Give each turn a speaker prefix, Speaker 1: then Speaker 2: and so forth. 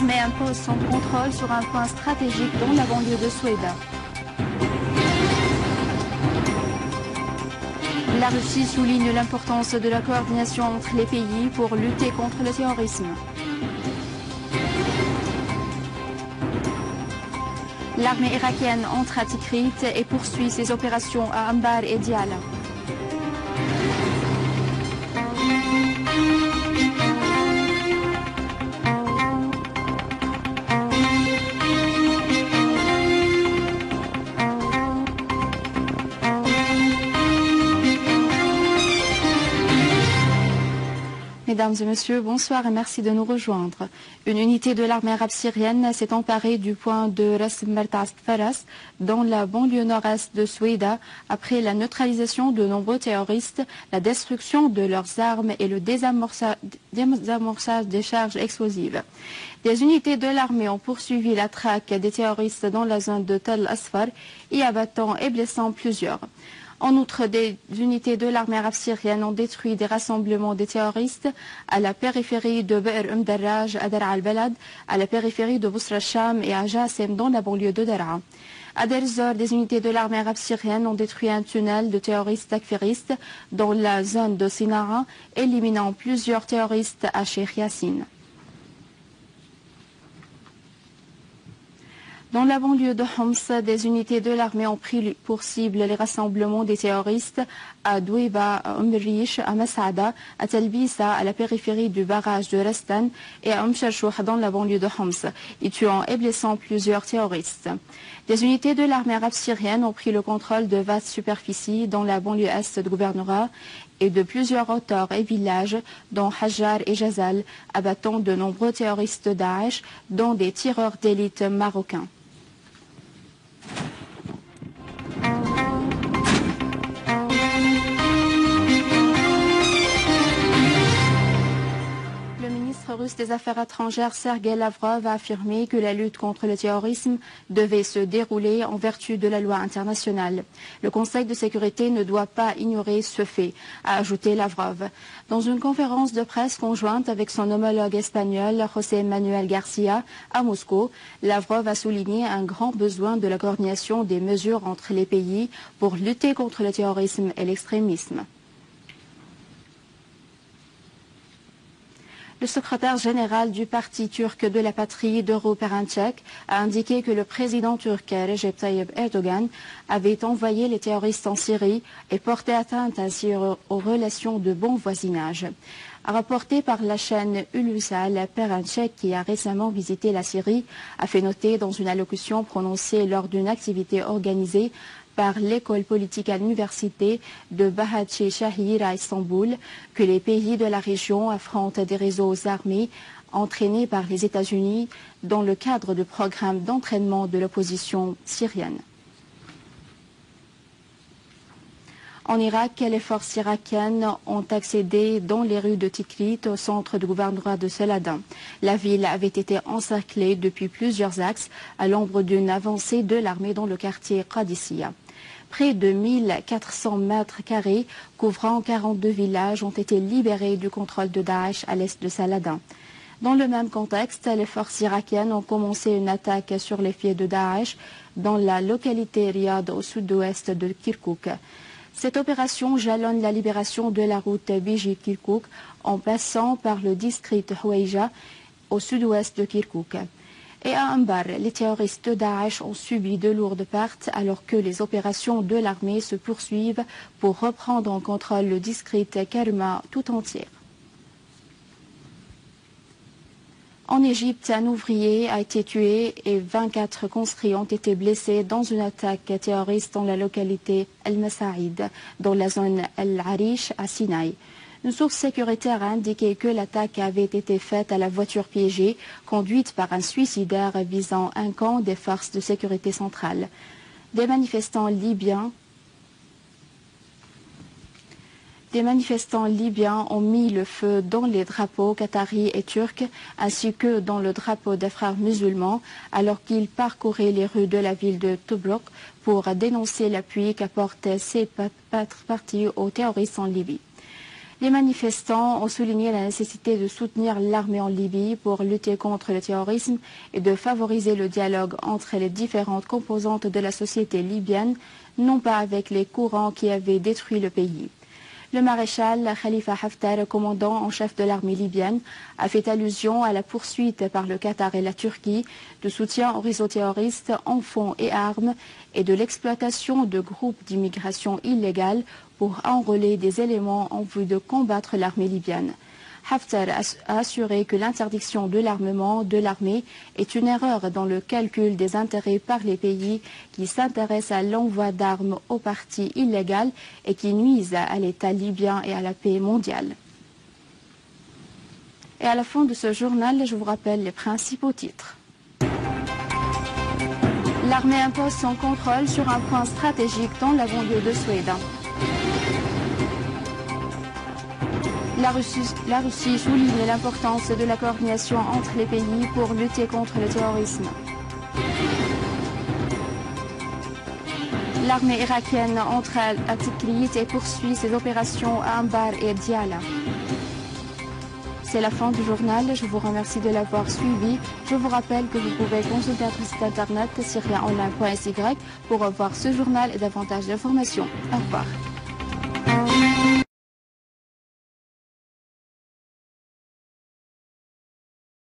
Speaker 1: L'armée impose son contrôle sur un point stratégique dans la banlieue de Soueïda. La Russie souligne l'importance de la coordination entre les pays pour lutter contre le terrorisme. L'armée irakienne entre à Tikrit et poursuit ses opérations à Anbar et Diyala. Mesdames et messieurs, bonsoir et merci de nous rejoindre. Une unité de l'armée arabe syrienne s'est emparée du point de Ras Martas Faras dans la banlieue nord-est de Soueïda après la neutralisation de nombreux terroristes, la destruction de leurs armes et le désamorçage des charges explosives. Des unités de l'armée ont poursuivi la traque des terroristes dans la zone de Tel Asfar, y abattant et blessant plusieurs. En outre, des unités de l'armée arabe syrienne ont détruit des rassemblements de terroristes à la périphérie de Be'er Darraj à Dar al-Balad, à la périphérie de Bousra Sham et à Jassem dans la banlieue de Daraa. À Deir ez-Zor, des unités de l'armée arabe syrienne ont détruit un tunnel de terroristes takfiristes dans la zone de Sinara, éliminant plusieurs terroristes à Sheikh Yassine. Dans la banlieue de Homs, des unités de l'armée ont pris pour cible les rassemblements des terroristes à Douiba, à Rish, à Masada, à Talbisa, à la périphérie du barrage de Restan et à Shashouh dans la banlieue de Homs, y tuant et blessant plusieurs terroristes. Des unités de l'armée arabe syrienne ont pris le contrôle de vastes superficies dans la banlieue est de Gouvernorat et de plusieurs hauteurs et villages, dont Hajjar et Jazal, abattant de nombreux terroristes Daesh, dont des tireurs d'élite marocains. Le ministre russe des Affaires étrangères Sergei Lavrov a affirmé que la lutte contre le terrorisme devait se dérouler en vertu de la loi internationale. Le Conseil de sécurité ne doit pas ignorer ce fait, a ajouté Lavrov. Dans une conférence de presse conjointe avec son homologue espagnol José Manuel Garcia à Moscou, Lavrov a souligné un grand besoin de la coordination des mesures entre les pays pour lutter contre le terrorisme et l'extrémisme. Le secrétaire général du parti turc de la patrie d'Europarentchek a indiqué que le président turc Recep Tayyip Erdogan avait envoyé les terroristes en Syrie et porté atteinte ainsi aux relations de bon voisinage. Rapporté par la chaîne Ulusal, Perentchek, qui a récemment visité la Syrie, a fait noter dans une allocution prononcée lors d'une activité organisée par l'école politique à l'université de Bahçe Şehir à Istanbul que les pays de la région affrontent des réseaux armés entraînés par les États-Unis dans le cadre du programme d'entraînement de l'opposition syrienne. En Irak, les forces irakiennes ont accédé dans les rues de Tikrit au centre du gouvernorat de Saladin. La ville avait été encerclée depuis plusieurs axes à l'ombre d'une avancée de l'armée dans le quartier Qadisiyah. Près de 1400 mètres carrés, couvrant 42 villages, ont été libérés du contrôle de Daesh à l'est de Saladin. Dans le même contexte, les forces irakiennes ont commencé une attaque sur les pieds de Daesh dans la localité Riyad au sud-ouest de Kirkouk. Cette opération jalonne la libération de la route Biji-Kirkouk en passant par le district Houeija au sud-ouest de Kirkouk. Et à Anbar, les terroristes de Daesh ont subi de lourdes pertes alors que les opérations de l'armée se poursuivent pour reprendre en contrôle le district Kerma tout entier. En Égypte, un ouvrier a été tué et 24 conscrits ont été blessés dans une attaque terroriste dans la localité El-Masaïd, dans la zone El-Arish à Sinaï. Une source sécuritaire a indiqué que l'attaque avait été faite à la voiture piégée, conduite par un suicidaire visant un camp des forces de sécurité centrale. Des manifestants libyens ont mis le feu dans les drapeaux qataris et turcs, ainsi que dans le drapeau des frères musulmans, alors qu'ils parcouraient les rues de la ville de Tobruk pour dénoncer l'appui qu'apportent ces partis aux terroristes en Libye. Les manifestants ont souligné la nécessité de soutenir l'armée en Libye pour lutter contre le terrorisme et de favoriser le dialogue entre les différentes composantes de la société libyenne, non pas avec les courants qui avaient détruit le pays. Le maréchal Khalifa Haftar, commandant en chef de l'armée libyenne, a fait allusion à la poursuite par le Qatar et la Turquie de soutien aux réseaux terroristes en fonds et armes et de l'exploitation de groupes d'immigration illégale pour enrôler des éléments en vue de combattre l'armée libyenne. Haftar a assuré que l'interdiction de l'armement de l'armée est une erreur dans le calcul des intérêts par les pays qui s'intéressent à l'envoi d'armes aux partis illégales et qui nuisent à l'État libyen et à la paix mondiale. Et à la fin de ce journal, je vous rappelle les principaux titres. L'armée impose son contrôle sur un point stratégique dans la banlieue de Suède. La Russie souligne l'importance de la coordination entre les pays pour lutter contre le terrorisme. L'armée irakienne entre à Tikrit et poursuit ses opérations à Anbar et Diyala. C'est la fin du journal. Je vous remercie de l'avoir suivi. Je vous rappelle que vous pouvez consulter notre site internet syriaonline.sy pour revoir ce journal et davantage d'informations. Au revoir.